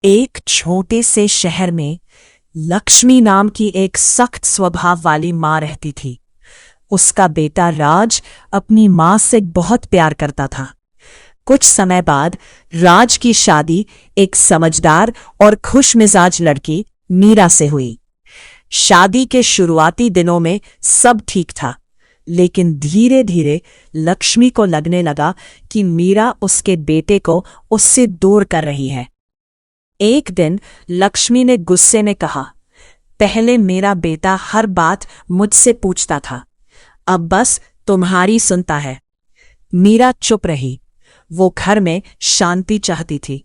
एक छोटे से शहर में लक्ष्मी नाम की एक सख्त स्वभाव वाली माँ रहती थी। उसका बेटा राज अपनी माँ से बहुत प्यार करता था। कुछ समय बाद राज की शादी एक समझदार और खुशमिजाज लड़की मीरा से हुई। शादी के शुरुआती दिनों में सब ठीक था, लेकिन धीरे धीरे लक्ष्मी को लगने लगा कि मीरा उसके बेटे को उससे दूर कर रही है। एक दिन लक्ष्मी ने गुस्से में कहा, पहले मेरा बेटा हर बात मुझसे पूछता था, अब बस तुम्हारी सुनता है। मीरा चुप रही। वो घर में शांति चाहती थी,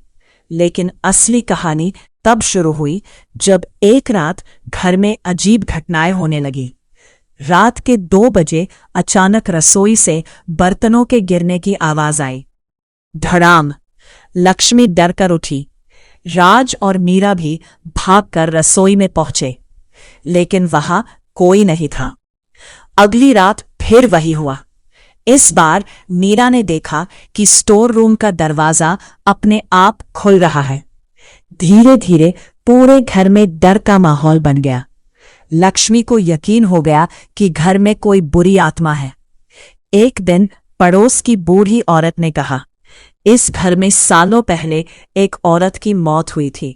लेकिन असली कहानी तब शुरू हुई जब एक रात घर में अजीब घटनाएं होने लगी। रात के 2 बजे अचानक रसोई से बर्तनों के गिरने की आवाज आई। धड़ाम! लक्ष्मी डर कर उठी। राज और मीरा भी भागकर रसोई में पहुंचे, लेकिन वहां कोई नहीं था। अगली रात फिर वही हुआ। इस बार मीरा ने देखा कि स्टोर रूम का दरवाजा अपने आप खुल रहा है। धीरे धीरे पूरे घर में डर का माहौल बन गया। लक्ष्मी को यकीन हो गया कि घर में कोई बुरी आत्मा है। एक दिन पड़ोस की बूढ़ी औरत ने कहा, इस घर में सालों पहले एक औरत की मौत हुई थी।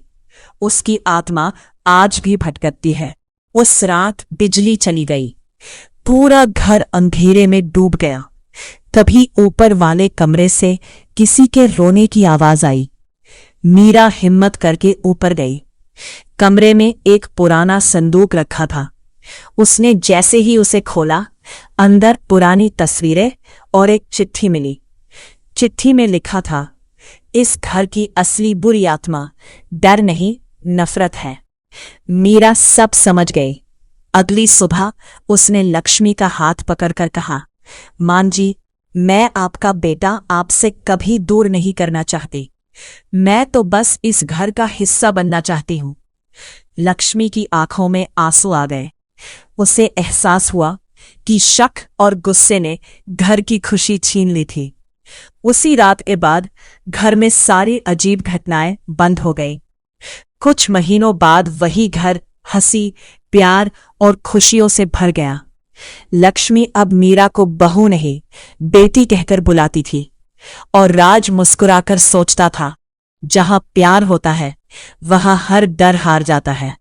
उसकी आत्मा आज भी भटकती है। उस रात बिजली चली गई। पूरा घर अंधेरे में डूब गया। तभी ऊपर वाले कमरे से किसी के रोने की आवाज आई। मीरा हिम्मत करके ऊपर गई। कमरे में एक पुराना संदूक रखा था। उसने जैसे ही उसे खोला, अंदर पुरानी तस्वीरें और एक चिट्ठी मिली। चिट्ठी में लिखा था, इस घर की असली बुरी आत्मा डर नहीं, नफरत है। मीरा सब समझ गई। अगली सुबह उसने लक्ष्मी का हाथ पकड़कर कहा, मां जी, मैं आपका बेटा आपसे कभी दूर नहीं करना चाहती। मैं तो बस इस घर का हिस्सा बनना चाहती हूं। लक्ष्मी की आंखों में आंसू आ गए। उसे एहसास हुआ कि शक और गुस्से ने घर की खुशी छीन ली थी। उसी रात के बाद घर में सारी अजीब घटनाएं बंद हो गई। कुछ महीनों बाद वही घर हंसी, प्यार और खुशियों से भर गया। लक्ष्मी अब मीरा को बहू नहीं, बेटी कहकर बुलाती थी, और राज मुस्कुराकर सोचता था, जहां प्यार होता है वहां हर डर हार जाता है।